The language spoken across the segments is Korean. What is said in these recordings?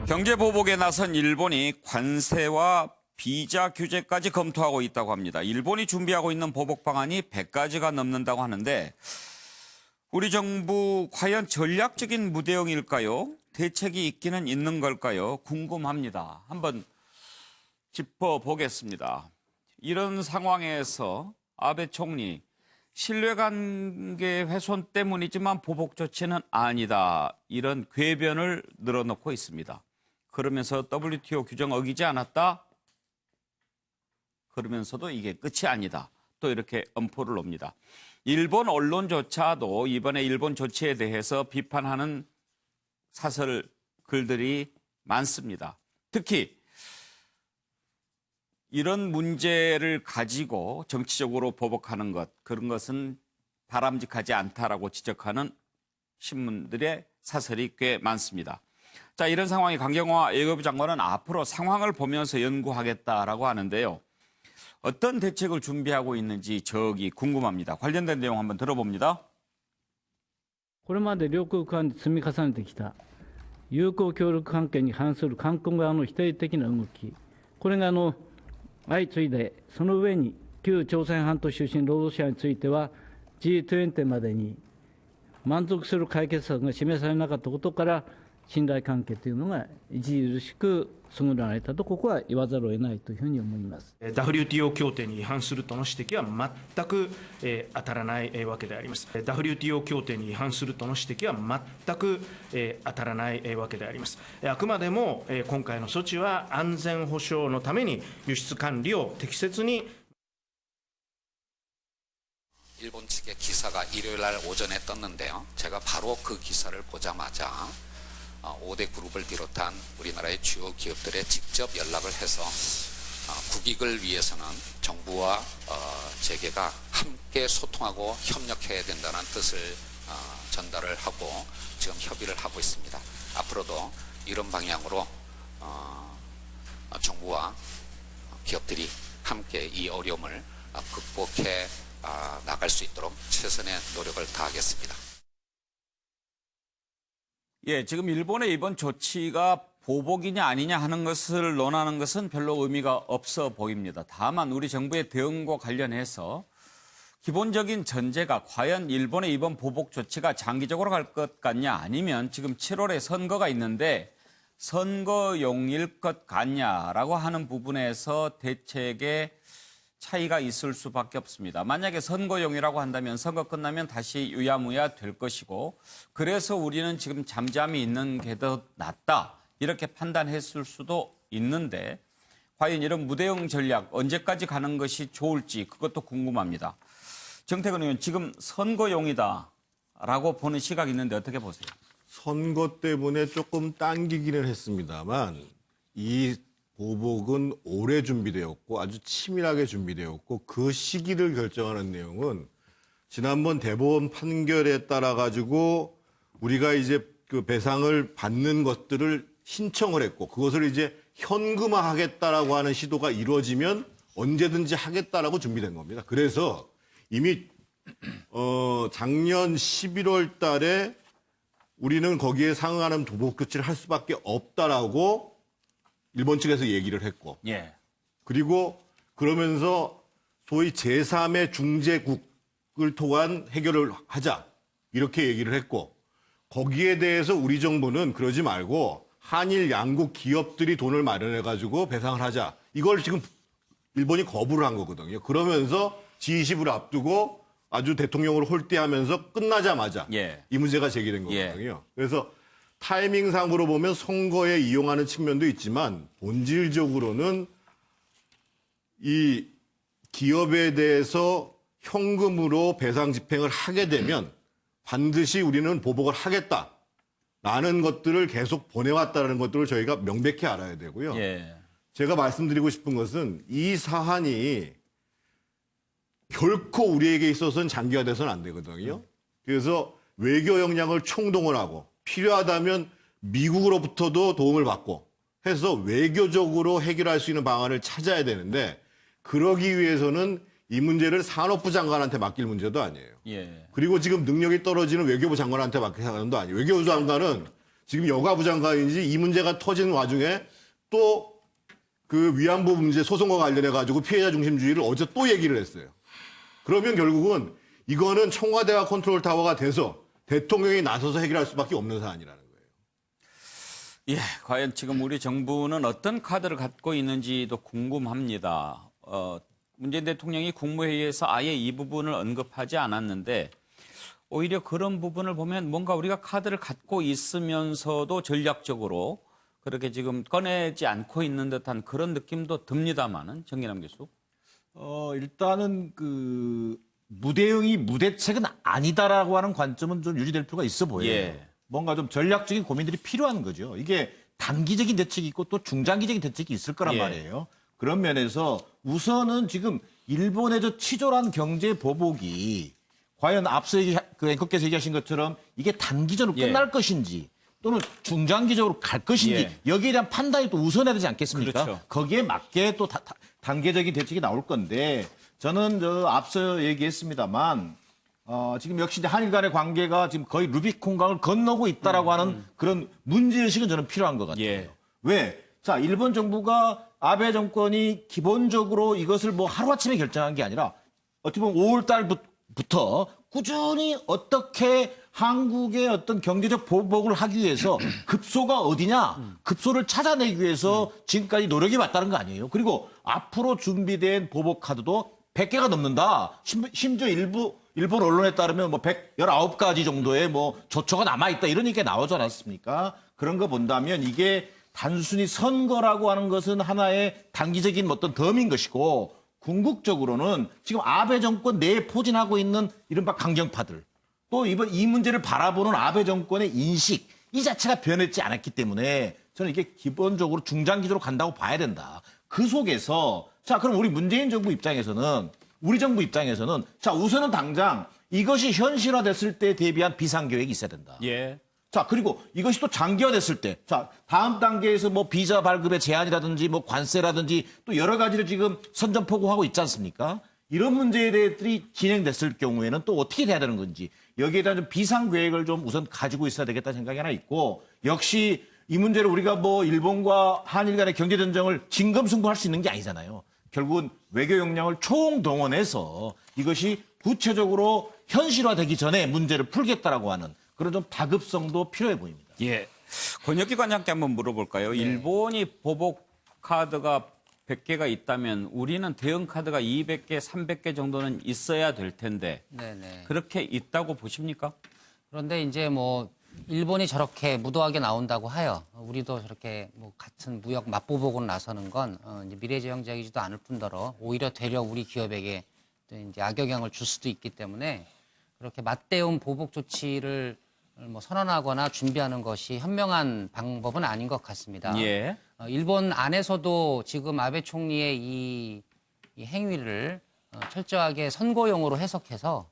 경제보복에 나선 일본이 관세와 비자 규제까지 검토하고 있다고 합니다. 일본이 준비하고 있는 보복 방안이 100가지가 넘는다고 하는데 우리 정부 과연 전략적인 무대응일까요? 대책이 있기는 있는 걸까요? 궁금합니다. 한번 짚어보겠습니다. 이런 상황에서 아베 총리 신뢰관계 훼손 때문이지만 보복 조치는 아니다. 이런 궤변을 늘어놓고 있습니다. 그러면서 WTO 규정 어기지 않았다? 그러면서도 이게 끝이 아니다. 또 이렇게 엄포를 놉니다. 일본 언론조차도 이번에 일본 조치에 대해서 비판하는 사설 글들이 많습니다. 특히 이런 문제를 가지고 정치적으로 보복하는 것, 그런 것은 바람직하지 않다라고 지적하는 신문들의 사설이 꽤 많습니다. 자, 이런 상황에 강경화 외교부 장관은 앞으로 상황을 보면서 연구하겠다라고 하는데요. 어떤 대책을 준비하고 있는지 저기 궁금합니다. 관련된 내용 한번 들어봅니다. これまで両国間で積み重ねてきた友好協力関係に反する韓国側の否定的な動き、これが相次いで、その上に旧朝鮮半島出身労働者については G20 までに満足する解決策が示されなかったことから、信頼関係というのが著しく損なわれたと、ここは言わざるを得ないというふうに思います。WTO 協定に違反するとの指摘は全く当たらないわけであります。WTO 協定に違反するとの指摘は全く当たらないわけであります。あくまでも今回の措置は安全保障のために輸出管理を適切に。 일본 측의 기사가 일요일 날 오전에 떴는데요. 제가 바로 그 기사를 보자마자 5대 그룹을 비롯한 우리나라의 주요 기업들에 직접 연락을 해서 국익을 위해서는 정부와 재계가 함께 소통하고 협력해야 된다는 뜻을 전달을 하고 지금 협의를 하고 있습니다. 앞으로도 이런 방향으로 정부와 기업들이 함께 이 어려움을 극복해 나갈 수 있도록 최선의 노력을 다하겠습니다. 예, 지금 일본의 이번 조치가 보복이냐 아니냐 하는 것을 논하는 것은 별로 의미가 없어 보입니다. 다만 우리 정부의 대응과 관련해서 기본적인 전제가 과연 일본의 이번 보복 조치가 장기적으로 갈 것 같냐, 아니면 지금 7월에 선거가 있는데 선거용일 것 같냐라고 하는 부분에서 대책의 차이가 있을 수밖에 없습니다. 만약에 선거용이라고 한다면 선거 끝나면 다시 유야무야 될 것이고, 그래서 우리는 지금 잠잠히 있는 게 더 낫다 이렇게 판단했을 수도 있는데, 과연 이런 무대응 전략 언제까지 가는 것이 좋을지 그것도 궁금합니다. 정태근 의원, 지금 선거용이다라고 보는 시각이 있는데 어떻게 보세요? 선거 때문에 조금 당기기는 했습니다만 이 보복은 오래 준비되었고 아주 치밀하게 준비되었고, 그 시기를 결정하는 내용은 지난번 대법원 판결에 따라 가지고 우리가 이제 그 배상을 받는 것들을 신청을 했고, 그것을 이제 현금화하겠다라고 하는 시도가 이루어지면 언제든지 하겠다라고 준비된 겁니다. 그래서 이미 작년 11월 달에 우리는 거기에 상응하는 보복 조치를 할 수밖에 없다라고 일본 측에서 얘기를 했고, 예. 그리고 그러면서 소위 제3의 중재국을 통한 해결을 하자 이렇게 얘기를 했고, 거기에 대해서 우리 정부는 그러지 말고 한일 양국 기업들이 돈을 마련해가지고 배상을 하자, 이걸 지금 일본이 거부를 한 거거든요. 그러면서 G20을 앞두고 아주 대통령으로 홀대하면서 끝나자마자 이 문제가 제기된 거거든요. 그래서 타이밍상으로 보면 선거에 이용하는 측면도 있지만 본질적으로는 이 기업에 대해서 현금으로 배상 집행을 하게 되면 반드시 우리는 보복을 하겠다라는 것들을 계속 보내왔다는 것들을 저희가 명백히 알아야 되고요. 제가 말씀드리고 싶은 것은 이 사안이 결코 우리에게 있어서는 장기화돼서는 안 되거든요. 그래서 외교 역량을 총동원하고 필요하다면 미국으로부터도 도움을 받고 해서 외교적으로 해결할 수 있는 방안을 찾아야 되는데, 그러기 위해서는 이 문제를 산업부 장관한테 맡길 문제도 아니에요. 그리고 지금 능력이 떨어지는 외교부 장관한테 맡길 상관도 아니에요. 외교부 장관은 지금 여가부 장관인지 이 문제가 터진 와중에 또 그 위안부 문제 소송과 관련해 가지고 피해자 중심주의를 어제 또 얘기를 했어요. 그러면 결국은 이거는 청와대와 컨트롤 타워가 돼서 대통령이 나서서 해결할 수밖에 없는 사안이라는 거예요. 예, 과연 지금 우리 정부는 어떤 카드를 갖고 있는지도 궁금합니다. 문재인 대통령이 국무회의에서 아예 이 부분을 언급하지 않았는데 오히려 그런 부분을 보면 뭔가 우리가 카드를 갖고 있으면서도 전략적으로 그렇게 지금 꺼내지 않고 있는 듯한 그런 느낌도 듭니다만은 정기남 교수. 일단은 그 무대응이 무대책은 아니다라고 하는 관점은 좀 유지될 필요가 있어 보여요. 예. 뭔가 좀 전략적인 고민들이 필요한 거죠. 이게 단기적인 대책이 있고 또 중장기적인 대책이 있을 거란 예. 말이에요. 그런 면에서 우선은 지금 일본의 저 치졸한 경제 보복이 과연 앞서 그 앵커께서 얘기하신 것처럼 이게 단기적으로 예. 끝날 것인지 또는 중장기적으로 갈 것인지 예. 여기에 대한 판단이 또 우선해야 되지 않겠습니까? 그렇죠. 거기에 맞게 또 단계적인 대책이 나올 건데 저는 앞서 얘기했습니다만 지금 역시 이제 한일 간의 관계가 지금 거의 루비콘강을 건너고 있다라고 하는 그런 문제의식은 저는 필요한 것 같아요. 예. 왜? 자, 일본 정부가 아베 정권이 기본적으로 이것을 뭐 하루아침에 결정한 게 아니라 어떻게 보면 5월 달부터 꾸준히 어떻게 한국의 어떤 경제적 보복을 하기 위해서 급소가 어디냐, 급소를 찾아내기 위해서 지금까지 노력이 맞다는 거 아니에요. 그리고 앞으로 준비된 보복 카드도 100개가 넘는다. 심지어 일본 언론에 따르면 뭐 119가지 정도의 뭐 조처가 남아있다. 이런 얘기가 나오지 않았습니까? 그런 거 본다면 이게 단순히 선거라고 하는 것은 하나의 단기적인 어떤 덤인 것이고 궁극적으로는 지금 아베 정권 내에 포진하고 있는 이른바 강경파들 또 이번 이 문제를 바라보는 아베 정권의 인식 이 자체가 변했지 않았기 때문에 저는 이게 기본적으로 중장기적으로 간다고 봐야 된다. 그 속에서 자 그럼 우리 문재인 정부 입장에서는 우리 정부 입장에서는 자 우선은 당장 이것이 현실화됐을 때 대비한 비상계획이 있어야 된다. 예. 자, 그리고 이것이 또 장기화됐을 때, 자, 다음 단계에서 뭐 비자 발급의 제한이라든지 뭐 관세라든지 또 여러 가지를 지금 선전포고하고 있지 않습니까? 이런 문제들이 진행됐을 경우에는 또 어떻게 돼야 되는 건지 여기에 대한 좀 비상계획을 좀 우선 가지고 있어야 되겠다는 생각이 하나 있고 역시 이 문제를 우리가 뭐 일본과 한일 간의 경제전쟁을 진검승부할 수 있는 게 아니잖아요. 결국은 외교 역량을 총동원해서 이것이 구체적으로 현실화되기 전에 문제를 풀겠다라고 하는 그런 좀 다급성도 필요해 보입니다. 예. 권혁기 관장께 한번 물어볼까요? 일본이 보복 카드가 100개가 있다면 우리는 대응 카드가 200개, 300개 정도는 있어야 될 텐데 네네. 그렇게 있다고 보십니까? 그런데 이제 뭐 일본이 저렇게 무도하게 나온다고 하여 우리도 저렇게 뭐 같은 무역 맞보복으로 나서는 건 이제 미래지향적이지도 않을 뿐더러 오히려 되려 우리 기업에게 또 이제 악영향을 줄 수도 있기 때문에 그렇게 맞대응 보복 조치를 뭐 선언하거나 준비하는 것이 현명한 방법은 아닌 것 같습니다. 예. 일본 안에서도 지금 아베 총리의 이 행위를 철저하게 선거용으로 해석해서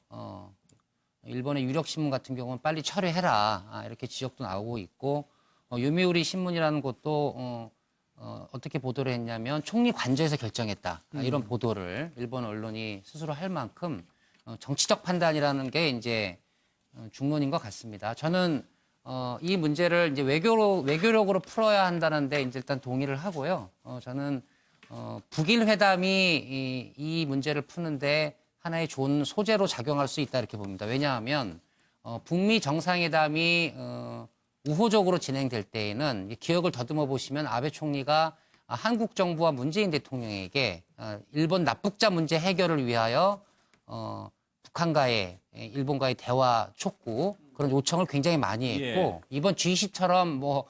일본의 유력 신문 같은 경우는 빨리 철회해라 이렇게 지적도 나오고 있고 요미우리 신문이라는 곳도 어떻게 보도를 했냐면 총리 관저에서 결정했다 이런 보도를 일본 언론이 스스로 할 만큼 정치적 판단이라는 게 이제 중론인 것 같습니다. 저는 이 문제를 이제 외교력으로 풀어야 한다는데 이제 일단 동의를 하고요. 저는 북일 회담이 이 문제를 푸는데 하나의 좋은 소재로 작용할 수 있다 이렇게 봅니다. 왜냐하면 북미 정상회담이 우호적으로 진행될 때에는 기억을 더듬어 보시면 아베 총리가 한국 정부와 문재인 대통령에게 일본 납북자 문제 해결을 위하여 북한과의 일본과의 대화 촉구 그런 요청을 굉장히 많이 했고 이번 G20처럼 뭐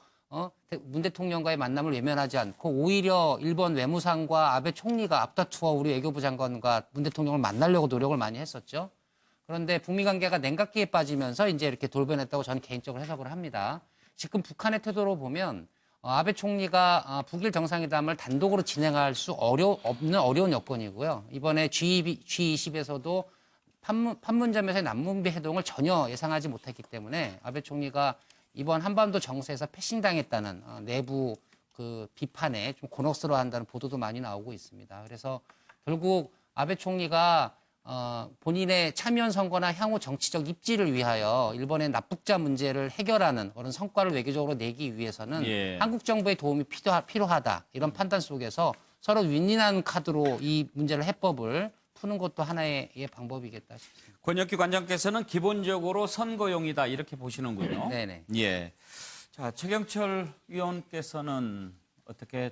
문 대통령과의 만남을 외면하지 않고 오히려 일본 외무상과 아베 총리가 앞다투어 우리 외교부 장관과 문 대통령을 만나려고 노력을 많이 했었죠. 그런데 북미 관계가 냉각기에 빠지면서 이제 이렇게 돌변했다고 저는 개인적으로 해석을 합니다. 지금 북한의 태도로 보면 아베 총리가 북일 정상회담을 단독으로 진행할 수 없는 어려운 여건이고요. 이번에 G20에서도 판문점에서의 남북미 회동을 전혀 예상하지 못했기 때문에 아베 총리가 이번 한반도 정세에서 패싱당했다는 내부 그 비판에 좀 곤혹스러워한다는 보도도 많이 나오고 있습니다. 그래서 결국 아베 총리가 본인의 참여연 선거나 향후 정치적 입지를 위하여 일본의 납북자 문제를 해결하는 그런 성과를 외교적으로 내기 위해서는 예. 한국 정부의 도움이 필요하다. 이런 판단 속에서 서로 윈윈한 카드로 이 문제를 해법을 푸는 것도 하나의 방법이겠다 싶습니다. 권혁기 관장께서는 기본적으로 선거용이다 이렇게 보시는군요. 네네. 예. 자, 최경철 위원께서는 어떻게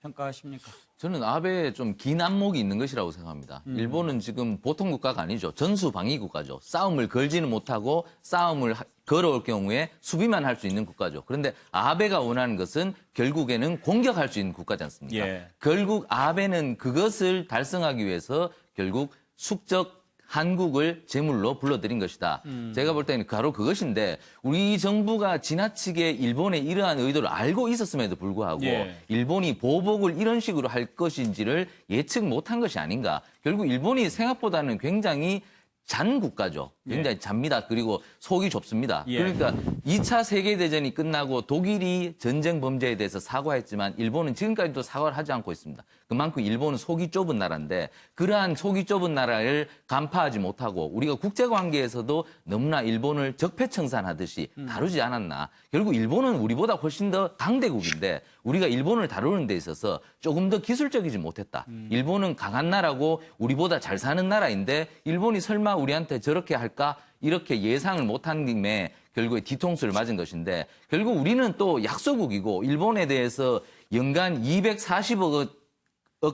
평가하십니까? 저는 아베에 좀 긴 안목이 있는 것이라고 생각합니다. 일본은 지금 보통 국가가 아니죠. 전수방위 국가죠. 싸움을 걸지는 못하고 싸움을 걸어올 경우에 수비만 할 수 있는 국가죠. 그런데 아베가 원하는 것은 결국에는 공격할 수 있는 국가지 않습니까? 예. 결국 아베는 그것을 달성하기 위해서 결국 숙적 한국을 제물로 불러들인 것이다. 제가 볼 때는 바로 그것인데 우리 정부가 지나치게 일본의 이러한 의도를 알고 있었음에도 불구하고 예. 일본이 보복을 이런 식으로 할 것인지를 예측 못한 것이 아닌가. 결국 일본이 생각보다는 굉장히 잔 국가죠. 굉장히 잡니다. 그리고 속이 좁습니다. 예. 그러니까 2차 세계대전이 끝나고 독일이 전쟁 범죄에 대해서 사과했지만 일본은 지금까지도 사과를 하지 않고 있습니다. 그만큼 일본은 속이 좁은 나라인데 그러한 속이 좁은 나라를 간파하지 못하고 우리가 국제관계에서도 너무나 일본을 적폐청산하듯이 다루지 않았나. 결국 일본은 우리보다 훨씬 더 강대국인데 우리가 일본을 다루는 데 있어서 조금 더 기술적이지 못했다. 일본은 강한 나라고 우리보다 잘 사는 나라인데 일본이 설마 우리한테 저렇게 할까? 이렇게 예상을 못한 김에 결국에 뒤통수를 맞은 것인데 결국 우리는 또 약소국이고 일본에 대해서 연간 240억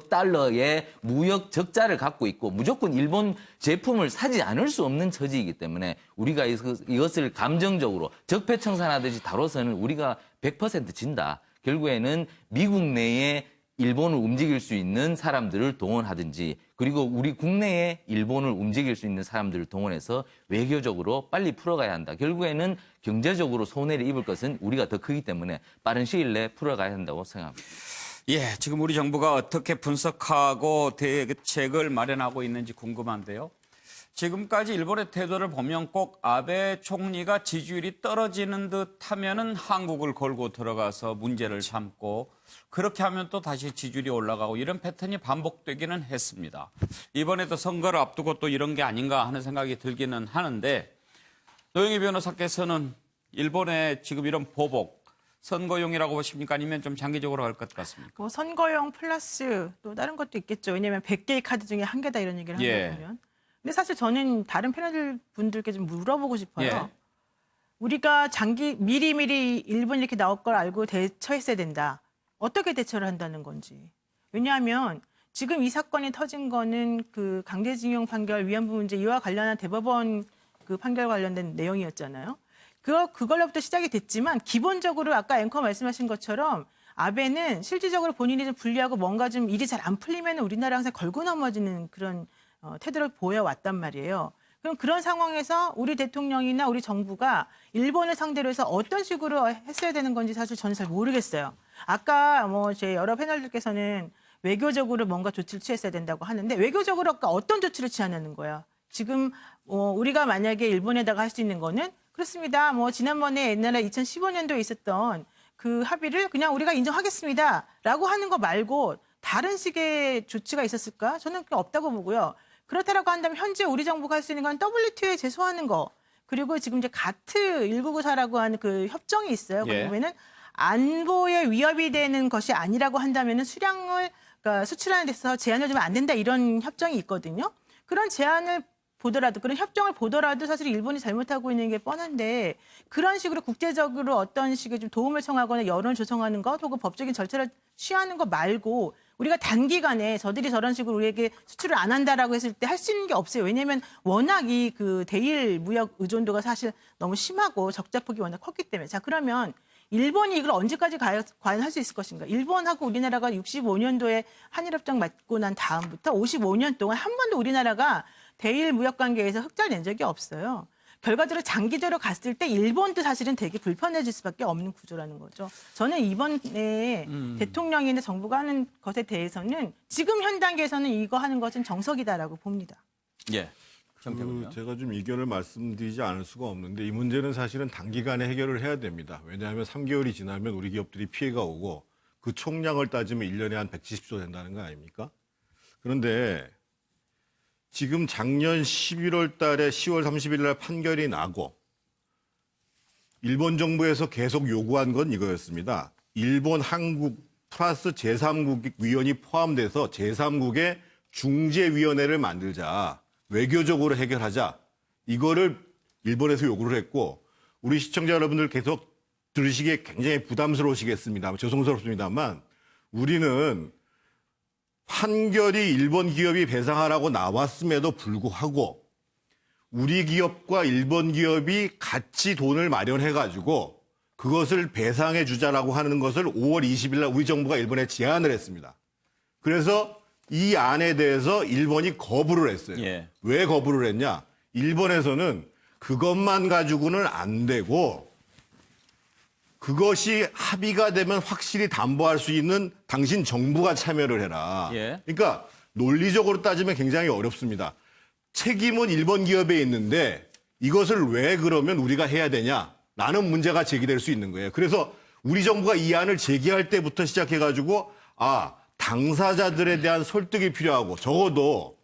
달러의 무역 적자를 갖고 있고 무조건 일본 제품을 사지 않을 수 없는 처지이기 때문에 우리가 이것을 감정적으로 적폐청산하듯이 다뤄서는 우리가 100% 진다. 결국에는 미국 내에 일본을 움직일 수 있는 사람들을 동원하든지 그리고 우리 국내에 일본을 움직일 수 있는 사람들을 동원해서 외교적으로 빨리 풀어가야 한다. 결국에는 경제적으로 손해를 입을 것은 우리가 더 크기 때문에 빠른 시일 내에 풀어가야 한다고 생각합니다. 예, 지금 우리 정부가 어떻게 분석하고 대책을 마련하고 있는지 궁금한데요. 지금까지 일본의 태도를 보면 꼭 아베 총리가 지지율이 떨어지는 듯 하면은 한국을 걸고 들어가서 문제를 삼고 그렇게 하면 또 다시 지지율이 올라가고 이런 패턴이 반복되기는 했습니다. 이번에도 선거를 앞두고 또 이런 게 아닌가 하는 생각이 들기는 하는데 노영희 변호사께서는 일본의 지금 이런 보복 선거용이라고 보십니까? 아니면 좀 장기적으로 갈 것 같습니까? 뭐 선거용 플러스 또 다른 것도 있겠죠. 왜냐하면 100개의 카드 중에 한 개다 이런 얘기를 예. 하는 거 보면. 근데 사실 저는 다른 패널 분들께 좀 물어보고 싶어요. 예. 우리가 미리미리 일본 이렇게 나올 걸 알고 대처했어야 된다. 어떻게 대처를 한다는 건지. 왜냐하면 지금 이 사건이 터진 거는 그 강제징용 판결 위안부 문제 이와 관련한 대법원 그 판결 관련된 내용이었잖아요. 그걸로부터 시작이 됐지만 기본적으로 아까 앵커 말씀하신 것처럼 아베는 실질적으로 본인이 좀 불리하고 뭔가 좀 일이 잘 안 풀리면 우리나라 항상 걸고 넘어지는 그런 태도를 보여왔단 말이에요. 그럼 그런 상황에서 우리 대통령이나 우리 정부가 일본을 상대로 해서 어떤 식으로 했어야 되는 건지 사실 저는 잘 모르겠어요. 아까 뭐 제 여러 패널들께서는 외교적으로 뭔가 조치를 취했어야 된다고 하는데 외교적으로 아까 어떤 조치를 취하냐는 거예요. 지금 우리가 만약에 일본에다가 할 수 있는 거는 그렇습니다. 뭐 지난번에 옛날에 2015년도에 있었던 그 합의를 그냥 우리가 인정하겠습니다라고 하는 거 말고 다른 식의 조치가 있었을까? 저는 그게 없다고 보고요. 그렇다라고 한다면 현재 우리 정부가 할 수 있는 건 WTO에 제소하는 거 그리고 지금 이제 가트 1994라고 하는 그 협정이 있어요. 예. 그러면은 안보에 위협이 되는 것이 아니라고 한다면은 수량을 그러니까 수출하는 데서 제한을 주면 안 된다 이런 협정이 있거든요. 그런 제한을 보더라도 그런 협정을 보더라도 사실 일본이 잘못하고 있는 게 뻔한데 그런 식으로 국제적으로 어떤 식의 좀 도움을 청하거나 여론을 조성하는 것 혹은 법적인 절차를 취하는 거 말고 우리가 단기간에 저들이 저런 식으로 우리에게 수출을 안 한다라고 했을 때 할 수 있는 게 없어요. 왜냐하면 워낙 이 그 대일 무역 의존도가 사실 너무 심하고 적자폭이 워낙 컸기 때문에 자 그러면 일본이 이걸 언제까지 과연 할 수 있을 것인가? 일본하고 우리나라가 65년도에 한일협정 맺고 난 다음부터 55년 동안 한 번도 우리나라가 대일 무역 관계에서 흑자를 낸 적이 없어요. 결과적으로 장기적으로 갔을 때 일본도 사실은 되게 불편해질 수밖에 없는 구조라는 거죠. 저는 이번에 대통령이나 정부가 하는 것에 대해서는 지금 현 단계에서는 이거 하는 것은 정석이다라고 봅니다. 예. 정태군요. 제가 좀 이견을 말씀드리지 않을 수가 없는데 이 문제는 사실은 단기간에 해결을 해야 됩니다. 왜냐하면 3개월이 지나면 우리 기업들이 피해가 오고 그 총량을 따지면 1년에 한 170조 된다는 거 아닙니까? 그런데 지금 작년 11월 달에 10월 30일 날 판결이 나고 일본 정부에서 계속 요구한 건 이거였습니다. 일본, 한국 플러스 제3국 위원이 포함돼서 제3국의 중재위원회를 만들자. 외교적으로 해결하자. 이거를 일본에서 요구를 했고 우리 시청자 여러분들 계속 들으시기에 굉장히 부담스러우시겠습니다. 죄송스럽습니다만 우리는 판결이 일본 기업이 배상하라고 나왔음에도 불구하고 우리 기업과 일본 기업이 같이 돈을 마련해가지고 그것을 배상해 주자라고 하는 것을 5월 20일 날 우리 정부가 일본에 제안을 했습니다. 그래서 이 안에 대해서 일본이 거부를 했어요. 예. 왜 거부를 했냐? 일본에서는 그것만 가지고는 안 되고 그것이 합의가 되면 확실히 담보할 수 있는 당신 정부가 참여를 해라. 예. 그러니까 논리적으로 따지면 굉장히 어렵습니다. 책임은 일본 기업에 있는데 이것을 왜 그러면 우리가 해야 되냐라는 문제가 제기될 수 있는 거예요. 그래서 우리 정부가 이 안을 제기할 때부터 시작해가지고 당사자들에 대한 설득이 필요하고 적어도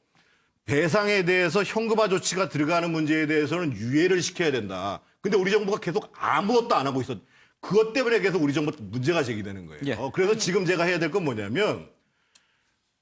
배상에 대해서 현금화 조치가 들어가는 문제에 대해서는 유예를 시켜야 된다. 근데 우리 정부가 계속 아무것도 안 하고 있었. 그것 때문에 계속 우리 정부 문제가 제기되는 거예요. 예. 그래서 지금 제가 해야 될 건 뭐냐면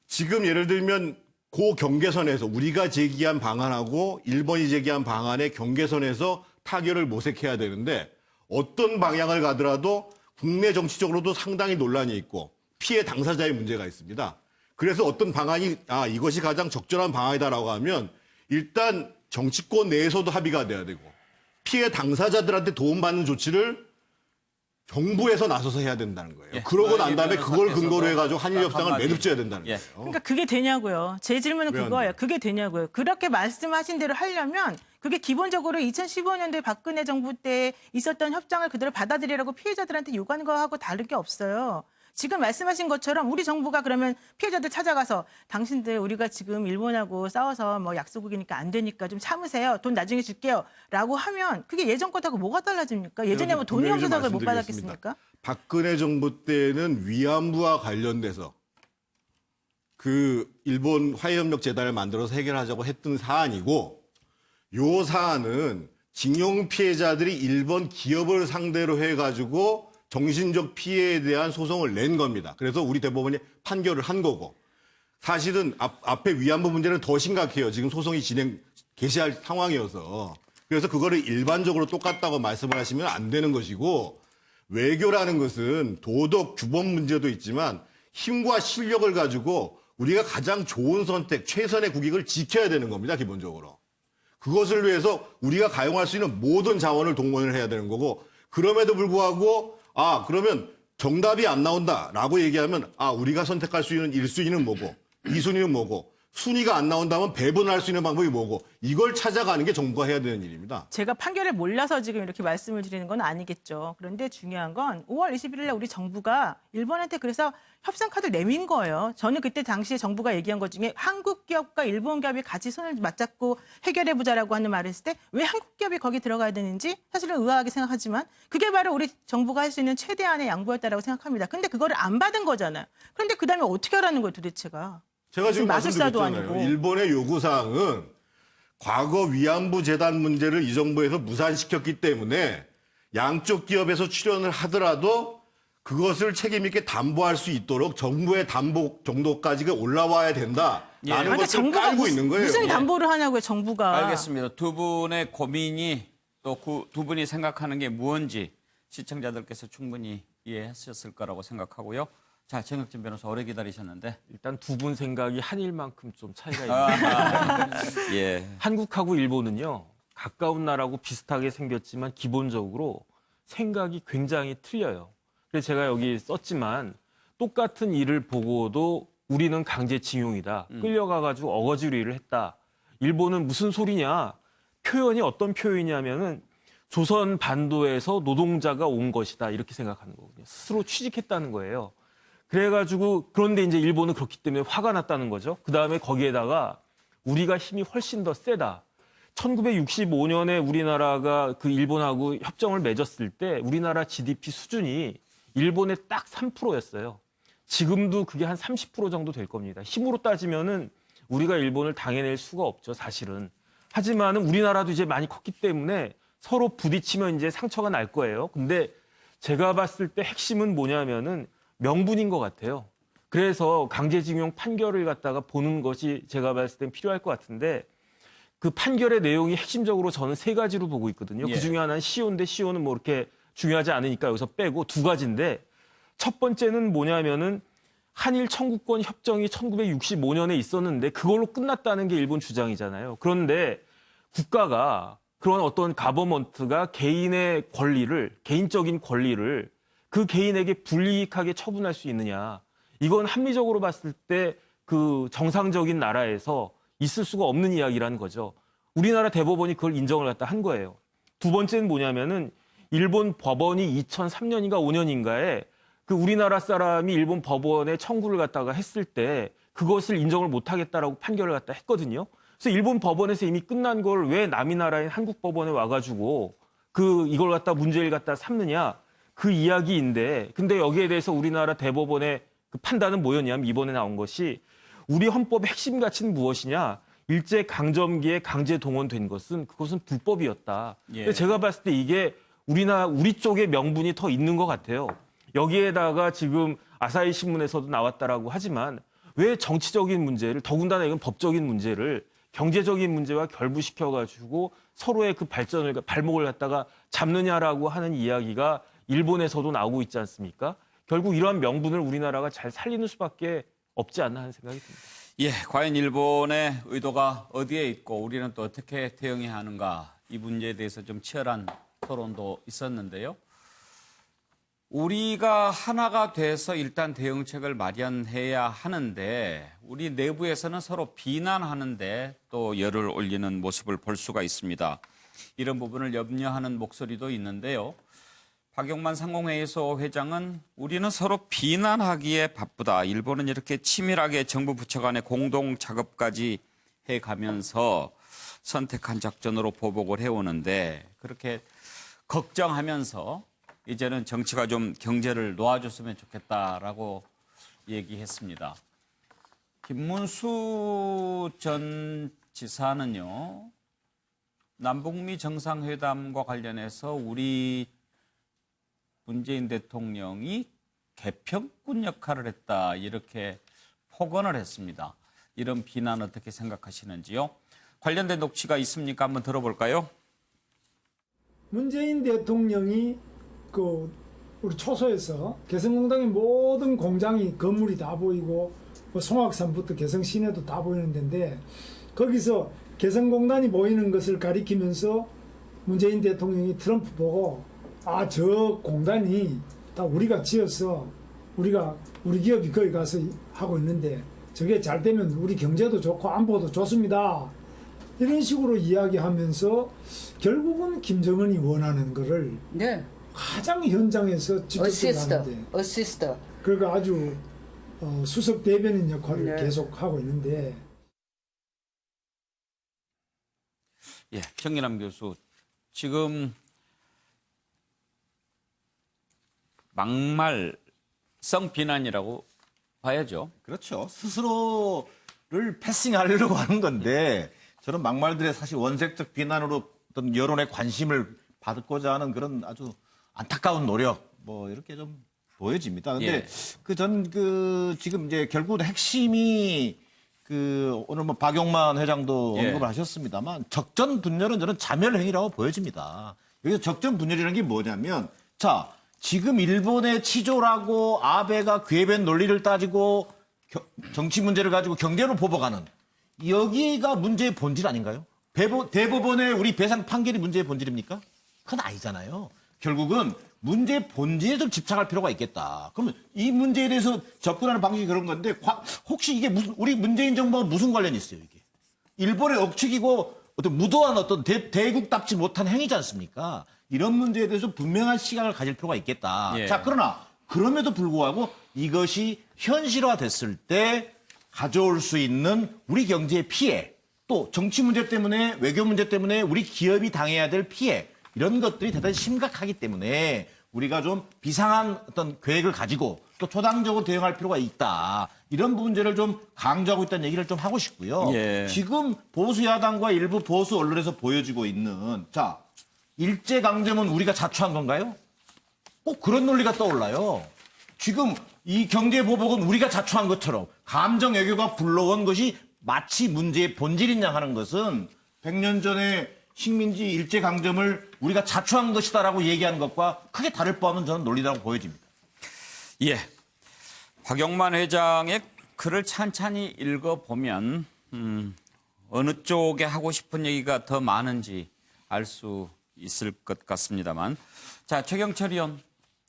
지금 예를 들면 그 경계선에서 우리가 제기한 방안하고 일본이 제기한 방안의 경계선에서 타결을 모색해야 되는데 어떤 방향을 가더라도 국내 정치적으로도 상당히 논란이 있고 피해 당사자의 문제가 있습니다. 그래서 어떤 방안이 이것이 가장 적절한 방안이다라고 하면 일단 정치권 내에서도 합의가 돼야 되고 피해 당사자들한테 도움받는 조치를 정부에서 나서서 해야 된다는 거예요. 예. 그러고 난 다음에 그걸 변호사께서도 근거로 해가지고 한일 협상을 한마디. 매듭져야 된다는 예. 거예요. 그러니까 그게 되냐고요. 제 질문은 왜안 그거예요. 돼요? 그게 되냐고요. 그렇게 말씀하신 대로 하려면 그게 기본적으로 2015년도에 박근혜 정부 때 있었던 협정을 그대로 받아들이라고 피해자들한테 요구하는 거하고 다를 게 없어요. 지금 말씀하신 것처럼 우리 정부가 그러면 피해자들 찾아가서 당신들 우리가 지금 일본하고 싸워서 뭐 약소국이니까 안 되니까 좀 참으세요. 돈 나중에 줄게요. 라고 하면 그게 예전 것하고 뭐가 달라집니까? 예전에 뭐 돈이 분명히 좀 없어서 못 말씀드리겠습니다. 받았겠습니까? 박근혜 정부 때는 위안부와 관련돼서 그 일본 화해협력 재단을 만들어서 해결하자고 했던 사안이고 요 사안은 징용 피해자들이 일본 기업을 상대로 해가지고 정신적 피해에 대한 소송을 낸 겁니다. 그래서 우리 대법원이 판결을 한 거고 사실은 앞에 위안부 문제는 더 심각해요. 지금 소송이 개시할 상황이어서. 그래서 그거를 일반적으로 똑같다고 말씀을 하시면 안 되는 것이고 외교라는 것은 도덕 규범 문제도 있지만 힘과 실력을 가지고 우리가 가장 좋은 선택, 최선의 국익을 지켜야 되는 겁니다. 기본적으로. 그것을 위해서 우리가 가용할 수 있는 모든 자원을 동원을 해야 되는 거고 그럼에도 불구하고 그러면 정답이 안 나온다라고 얘기하면 우리가 선택할 수 있는 1순위는 뭐고 2순위는 뭐고 순위가 안 나온다면 배분할 수 있는 방법이 뭐고 이걸 찾아가는 게 정부가 해야 되는 일입니다. 제가 판결을 몰라서 지금 이렇게 말씀을 드리는 건 아니겠죠. 그런데 중요한 건 5월 21일 날 우리 정부가 일본한테 그래서 협상 카드를 내민 거예요. 저는 그때 당시에 정부가 얘기한 것 중에 한국 기업과 일본 기업이 같이 손을 맞잡고 해결해보자라고 하는 말을 했을 때 왜 한국 기업이 거기 들어가야 되는지 사실은 의아하게 생각하지만 그게 바로 우리 정부가 할 수 있는 최대한의 양보였다라고 생각합니다. 근데 그거를 안 받은 거잖아요. 그런데 그다음에 어떻게 하라는 거예요 도대체가. 제가 지금 마술사도 말씀드렸잖아요. 아니고. 일본의 요구사항은 과거 위안부 재단 문제를 이 정부에서 무산시켰기 때문에 양쪽 기업에서 출연을 하더라도 그것을 책임 있게 담보할 수 있도록 정부의 담보 정도까지가 올라와야 된다라는 것을 깔고 있는 거예요. 무슨 담보를 하냐고요 정부가. 알겠습니다. 두 분의 고민이 또 두 분이 생각하는 게 무언지 시청자들께서 충분히 이해하셨을 거라고 생각하고요. 자, 정혁진 변호사 오래 기다리셨는데. 일단 두 분 생각이 한일만큼 좀 차이가 있는데 예. 한국하고 일본은요 가까운 나라고 비슷하게 생겼지만 기본적으로 생각이 굉장히 틀려요. 그래서 제가 여기 썼지만 똑같은 일을 보고도 우리는 강제징용이다. 끌려가가지고 어거지로 일을 했다. 일본은 무슨 소리냐. 표현이 어떤 표현이냐면은 조선 반도에서 노동자가 온 것이다. 이렇게 생각하는 거거든요. 스스로 취직했다는 거예요. 그래가지고 그런데 이제 일본은 그렇기 때문에 화가 났다는 거죠. 그다음에 거기에다가 우리가 힘이 훨씬 더 세다. 1965년에 우리나라가 그 일본하고 협정을 맺었을 때 우리나라 GDP 수준이 일본의 딱 3%였어요. 지금도 그게 한 30% 정도 될 겁니다. 힘으로 따지면은 우리가 일본을 당해낼 수가 없죠, 사실은. 하지만은 우리나라도 이제 많이 컸기 때문에 서로 부딪히면 이제 상처가 날 거예요. 근데 제가 봤을 때 핵심은 뭐냐면은 명분인 것 같아요. 그래서 강제징용 판결을 갖다가 보는 것이 제가 봤을 땐 필요할 것 같은데 그 판결의 내용이 핵심적으로 저는 3가지로 보고 있거든요. 예. 그중에 하나는 시효인데 시효는 뭐 이렇게 중요하지 않으니까 여기서 빼고 2가지인데 첫 번째는 뭐냐면은 한일 청구권 협정이 1965년에 있었는데 그걸로 끝났다는 게 일본 주장이잖아요. 그런데 국가가 그런 어떤 가버먼트가 개인의 권리를, 개인적인 권리를 그 개인에게 불이익하게 처분할 수 있느냐. 이건 합리적으로 봤을 때 그 정상적인 나라에서 있을 수가 없는 이야기라는 거죠. 우리나라 대법원이 그걸 인정을 갖다 한 거예요. 2번째는 뭐냐면은 일본 법원이 2003년인가 5년인가에 그 우리나라 사람이 일본 법원에 청구를 갖다가 했을 때 그것을 인정을 못 하겠다라고 판결을 갖다 했거든요. 그래서 일본 법원에서 이미 끝난 걸 왜 남이 나라인 한국 법원에 와가지고 이걸 갖다 문제를 갖다 삼느냐 그 이야기인데 근데 여기에 대해서 우리나라 대법원의 그 판단은 뭐였냐면 이번에 나온 것이 우리 헌법의 핵심 가치는 무엇이냐 일제 강점기에 강제 동원된 그것은 불법이었다. 예. 근데 제가 봤을 때 이게 우리 쪽의 명분이 더 있는 것 같아요. 여기에다가 지금 아사히 신문에서도 나왔다라고 하지만 왜 정치적인 문제를 더군다나 이건 법적인 문제를 경제적인 문제와 결부시켜가지고 서로의 그 발목을 갖다가 잡느냐라고 하는 이야기가 일본에서도 나오고 있지 않습니까? 결국 이러한 명분을 우리나라가 잘 살리는 수밖에 없지 않나 하는 생각이 듭니다. 예, 과연 일본의 의도가 어디에 있고 우리는 또 어떻게 대응해야 하는가 이 문제에 대해서 좀 치열한 토론도 있었는데요. 우리가 하나가 돼서 일단 대응책을 마련해야 하는데 우리 내부에서는 서로 비난하는데 또 열을 올리는 모습을 볼 수가 있습니다. 이런 부분을 염려하는 목소리도 있는데요. 박용만 상공회의소 회장은 우리는 서로 비난하기에 바쁘다. 일본은 이렇게 치밀하게 정부 부처 간의 공동 작업까지 해가면서 선택한 작전으로 보복을 해오는데 그렇게 걱정하면서 이제는 정치가 좀 경제를 놓아줬으면 좋겠다라고 얘기했습니다. 김문수 전 지사는요, 남북미 정상회담과 관련해서 우리 문재인 대통령이 개편꾼 역할을 했다 이렇게 폭언을 했습니다. 이런 비난 어떻게 생각하시는지요? 관련된 녹취가 있습니까? 한번 들어볼까요? 문재인 대통령이 우리 초소에서 개성공단의 모든 공장이 건물이 다 보이고 송악산부터 개성 시내도 다 보이는 데인데 거기서 개성공단이 보이는 것을 가리키면서 문재인 대통령이 트럼프 보고 저 공단이 다 우리가 지어서 우리 기업이 거기 가서 하고 있는데 저게 잘 되면 우리 경제도 좋고 안보도 좋습니다. 이런 식으로 이야기하면서 결국은 김정은이 원하는 거를 네. 가장 현장에서 직접적으로 하는데 어시스트. 그러니까 아주 수석 대변인 역할을 네. 계속 하고 있는데 예, 정일남 교수, 지금 막말성 비난이라고 봐야죠. 그렇죠. 스스로를 패싱하려고 하는 건데 저런 막말들의 사실 원색적 비난으로 어떤 여론의 관심을 받고자 하는 그런 아주 안타까운 노력 이렇게 좀 보여집니다. 근데 예. 지금 이제 결국 핵심이 오늘 박용만 회장도 예. 언급을 하셨습니다만 적전 분열은 저는 자멸행위라고 보여집니다. 여기서 적전 분열이라는 게 뭐냐면 지금 일본의 치조라고 아베가 궤변 논리를 따지고 정치 문제를 가지고 경제로 보복하는 여기가 문제의 본질 아닌가요? 대법원의 우리 배상 판결이 문제의 본질입니까? 그건 아니잖아요. 결국은 문제의 본질에 좀 집착할 필요가 있겠다. 그러면 이 문제에 대해서 접근하는 방식이 그런 건데 혹시 이게 우리 문재인 정부와 무슨 관련이 있어요, 이게? 일본의 억측이고 어떤 무도한 어떤 대국답지 못한 행위지 않습니까? 이런 문제에 대해서 분명한 시각을 가질 필요가 있겠다. 예. 그러나 그럼에도 불구하고 이것이 현실화됐을 때 가져올 수 있는 우리 경제의 피해, 또 정치 문제 때문에 외교 문제 때문에 우리 기업이 당해야 될 피해 이런 것들이 대단히 심각하기 때문에 우리가 좀 비상한 어떤 계획을 가지고 또 초당적으로 대응할 필요가 있다. 이런 문제를 좀 강조하고 있다는 얘기를 좀 하고 싶고요. 예. 지금 보수 야당과 일부 보수 언론에서 보여지고 있는 자 일제강점은 우리가 자초한 건가요? 꼭 그런 논리가 떠올라요. 지금 이 경제보복은 우리가 자초한 것처럼 감정 외교가 불러온 것이 마치 문제의 본질인 양 하는 것은 100년 전에 식민지 일제강점을 우리가 자초한 것이다라고 얘기하는 것과 크게 다를 바 없는 저는 논리라고 보여집니다. 예. 박영만 회장의 글을 찬찬히 읽어보면 어느 쪽에 하고 싶은 얘기가 더 많은지 알 수 있을 것 같습니다만. 자, 최경철 의원.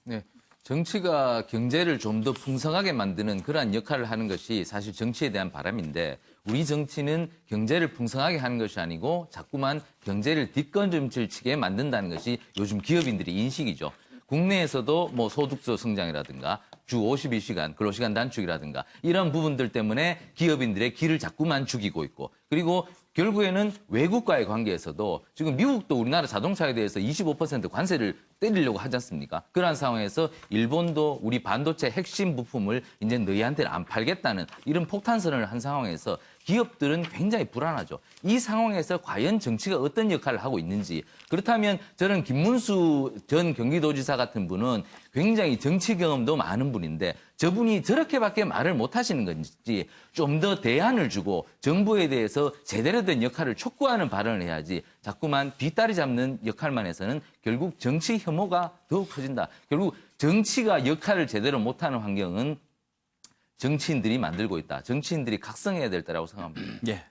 네. 정치가 경제를 좀 더 풍성하게 만드는 그러한 역할을 하는 것이 사실 정치에 대한 바람인데 우리 정치는 경제를 풍성하게 하는 것이 아니고 자꾸만 경제를 뒷걸음질 치게 만든다는 것이 요즘 기업인들의 인식이죠. 국내에서도 뭐 소득주 성장이라든가 주 52시간 근로시간 단축이라든가 이런 부분들 때문에 기업인들의 길을 자꾸만 죽이고 있고 그리고 결국에는 외국과의 관계에서도 지금 미국도 우리나라 자동차에 대해서 25% 관세를 때리려고 하지 않습니까? 그러한 상황에서 일본도 우리 반도체 핵심 부품을 이제 너희한테는 안 팔겠다는 이런 폭탄 선언을 한 상황에서 기업들은 굉장히 불안하죠. 이 상황에서 과연 정치가 어떤 역할을 하고 있는지 그렇다면 저는 김문수 전 경기도지사 같은 분은 굉장히 정치 경험도 많은 분인데 저분이 저렇게밖에 말을 못 하시는 건지 좀 더 대안을 주고 정부에 대해서 제대로 된 역할을 촉구하는 발언을 해야지 자꾸만 뒷다리 잡는 역할만 해서는 결국 정치 혐오가 더욱 커진다. 결국 정치가 역할을 제대로 못하는 환경은 정치인들이 만들고 있다. 정치인들이 각성해야 될 때라고 생각합니다. 예.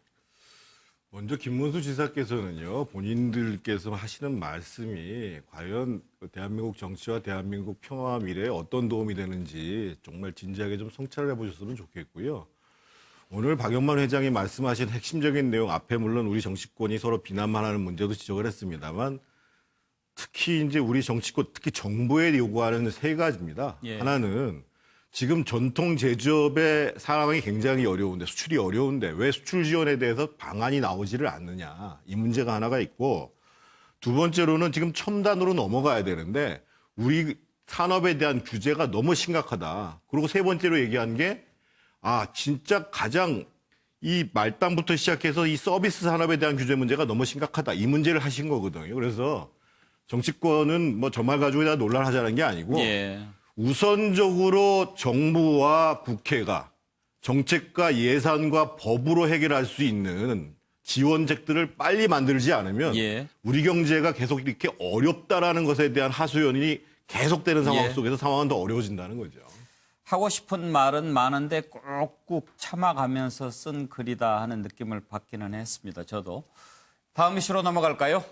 먼저 김문수 지사께서는요, 본인들께서 하시는 말씀이 과연 대한민국 정치와 대한민국 평화와 미래에 어떤 도움이 되는지 정말 진지하게 좀 성찰을 해보셨으면 좋겠고요. 오늘 박영만 회장이 말씀하신 핵심적인 내용 앞에 물론 우리 정치권이 서로 비난만 하는 문제도 지적을 했습니다만 특히 이제 우리 정치권, 특히 정부에 요구하는 세 가지입니다. 예. 하나는 지금 전통 제조업의 상황이 굉장히 어려운데 수출이 어려운데 왜 수출 지원에 대해서 방안이 나오지를 않느냐 이 문제가 하나가 있고 두 번째로는 지금 첨단으로 넘어가야 되는데 우리 산업에 대한 규제가 너무 심각하다. 그리고 세 번째로 얘기한 게 진짜 가장 이 말단부터 시작해서 이 서비스 산업에 대한 규제 문제가 너무 심각하다. 이 문제를 하신 거거든요. 그래서 정치권은 뭐 저 말 가지고 다 논란하자는 게 아니고 예. 우선적으로 정부와 국회가 정책과 예산과 법으로 해결할 수 있는 지원책들을 빨리 만들지 않으면 예. 우리 경제가 계속 이렇게 어렵다라는 것에 대한 하소연이 계속되는 상황 예. 속에서 상황은 더 어려워진다는 거죠. 하고 싶은 말은 많은데 꾹꾹 참아가면서 쓴 글이다 하는 느낌을 받기는 했습니다. 저도. 다음 이슈로 넘어갈까요?